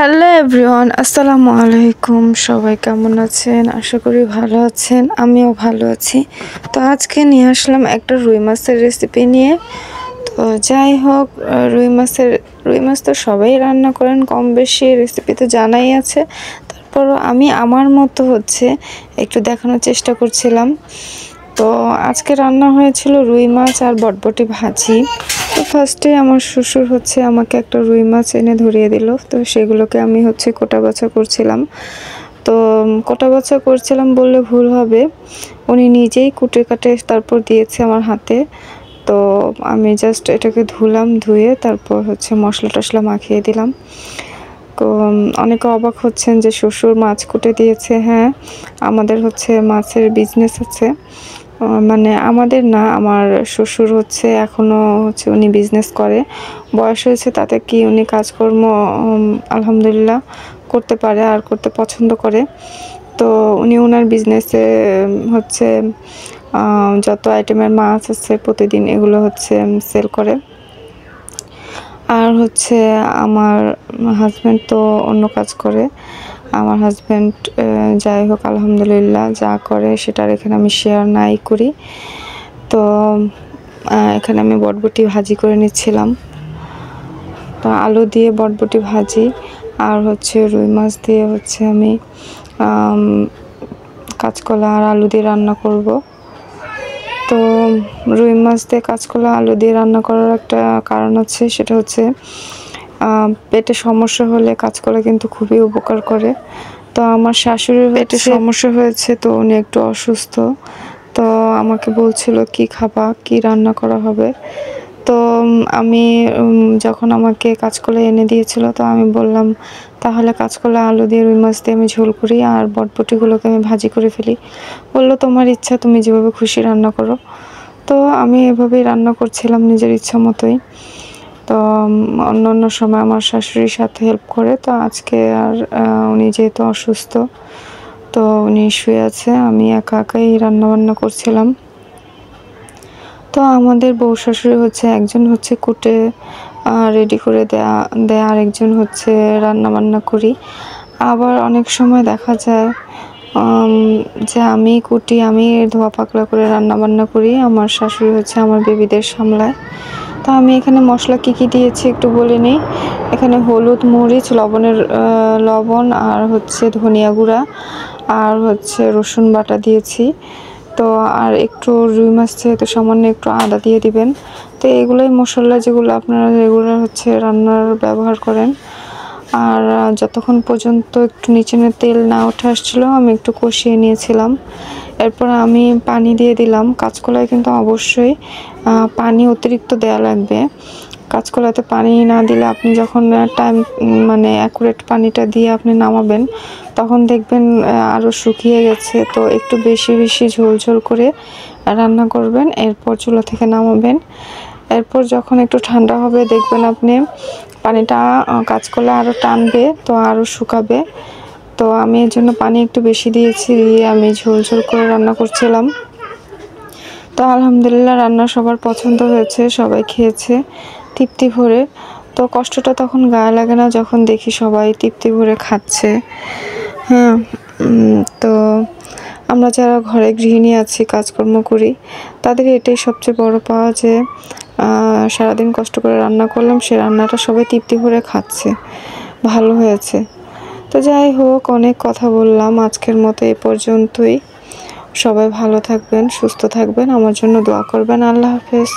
Hello everyone, আসসালামু আলাইকুম। সবাই কেমন আছেন? আশা করি ভালো আছেন। আমিও ভালো আছি। তো আজকে নিয়ে আসলাম একটা রুই মাছের রেসিপি নিয়ে। তো যাই হোক, রুই মাছ তো সবাই রান্না করেন কম বেশি, রেসিপি তো জানাই আছে। তারপরও আমি আমার মতো একটু দেখানোর চেষ্টা করছিলাম। তো আজকে রান্না হয়েছিল রুই মাছ আর বটবটি ভাজি। তো ফার্স্টে আমার শ্বশুর আমাকে একটা রুই মাছ এনে ধরিয়ে দিল। তো সেগুলোকে আমি কোটা বাছা করছিলাম। তো কোটা বাছা করছিলাম বললে ভুল হবে, উনি নিজেই কুটে কাটে তারপর দিয়েছে আমার হাতে। তো আমি জাস্ট এটাকে ধুলাম, ধুয়ে তারপর মশলা টশলা মাখিয়ে দিলাম। তো অনেকে অবাক হচ্ছেন যে শ্বশুর মাছ কুটে দিয়েছে। হ্যাঁ, আমাদের মাছের বিজনেস আছে, মানে আমাদের না, আমার শ্বশুর এখনও উনি বিজনেস করে। বয়স হয়েছে তাতে কি, উনি কাজকর্ম আলহামদুলিল্লাহ করতে পারে আর করতে পছন্দ করে। তো উনি ওনার বিজনেসে যত আইটেমের মাছ আছে প্রতিদিন এগুলো সেল করে। আর আমার হাজব্যান্ড তো অন্য কাজ করে। আমার হাজব্যান্ড যাই হোক আলহামদুলিল্লাহ যা করে সেটার এখানে আমি শেয়ার নাই করি। তো এখানে আমি বটবটি ভাজি করে নিচ্ছিলাম। তো আলু দিয়ে বটবটি ভাজি আর রুই মাছ দিয়ে আমি কাঁচকলা আর আলু দিয়ে রান্না করব। তো রুই মাছ দিয়ে কাঁচকলা আলু দিয়ে রান্না করার একটা কারণ আছে, সেটা পেটে সমস্যা হলে কাঁচকলা কিন্তু খুবই উপকার করে। তো আমার শাশুড়ির পেটে সমস্যা হয়েছে, তো উনি একটু অসুস্থ। তো আমাকে বলছিল কি খাবা, কি রান্না করা হবে। তো আমি যখন আমাকে কাঁচকলা এনে দিয়েছিল, তো আমি বললাম তাহলে কাঁচকলা আলু দিয়ে রুই মাছ দিয়ে আমি ঝোল করি আর বটবটিগুলোকে আমি ভাজি করে ফেলি। বললো তোমার ইচ্ছা, তুমি যেভাবে খুশি রান্না করো। তো আমি এভাবেই রান্না করছিলাম নিজের ইচ্ছা মতোই। তো অন্য সময় আমার শাশুড়ির সাথে হেল্প করে। তো আজকে আর উনি যেহেতু অসুস্থ, তো উনি শুয়ে আছে, আমি একা একাই রান্নাবান্না করছিলাম। তো আমাদের বউ শাশুড়ি একজন কুটে রেডি করে দেয় আর একজন রান্নাবান্না করি। আবার অনেক সময় দেখা যায় যে আমি কুটি, আমি ধোয়া পাকলা করে রান্নাবান্না করি, আমার শাশুড়ি আমার বেবিদের সামলায়। তো আমি এখানে মশলা কি দিয়েছি একটু বলে নিই। এখানে হলুদ, মরিচ, লবণ আর ধনিয়া গুঁড়া আর রসুন বাটা দিয়েছি। তো আর একটু রুই মাছ যেহেতু সামান্য একটু আদা দিয়ে দিবেন। তো এগুলোই মশলা যেগুলো আপনারা রেগুলার রান্নার ব্যবহার করেন। আর যতক্ষণ পর্যন্ত একটু নিচে তেল না উঠে আসছিলো আমি একটু কষিয়ে নিয়েছিলাম। এরপর আমি পানি দিয়ে দিলাম। কাঁচকলায় কিন্তু অবশ্যই পানি অতিরিক্ত দেয়া লাগবে। কাঁচকলাতে পানি না দিলে আপনি যখন মানে অ্যাকুরেট পানিটা দিয়ে আপনি নামাবেন, তখন দেখবেন আরও শুকিয়ে গেছে। তো একটু বেশি বেশি ঝোল ঝোল করে রান্না করবেন, এরপর চুলা থেকে নামাবেন। এরপর যখন একটু ঠান্ডা হবে দেখবেন আপনি পানিটা কাঁচকলা আরও টানবে, তো আরও শুকাবে। তো আমি এর জন্য পানি একটু বেশি দিয়েছি, দিয়ে আমি ঝোল ঝোল করে রান্না করছিলাম। তো আলহামদুলিল্লাহ রান্না সবার পছন্দ হয়েছে, সবাই খেয়েছে তৃপ্তি ভরে। তো কষ্টটা তখন গায়ে লাগে না যখন দেখি সবাই তৃপ্তি ভরে খাচ্ছে। হ্যাঁ, তো আমরা যারা ঘরে গৃহিণী আছি, কাজকর্ম করি, তাদের এটাই সবচেয়ে বড় পাওয়া যে সারাদিন কষ্ট করে রান্না করলাম, সে রান্নাটা সবাই তৃপ্তি ভরে খাচ্ছে, ভালো হয়েছে। তো যাই হোক, অনেক কথা বললাম, আজকের মতো এ পর্যন্তই। সবাই ভালো থাকবেন, সুস্থ থাকবেন, আমার জন্য দোয়া করবেন। আল্লাহ হাফেজ।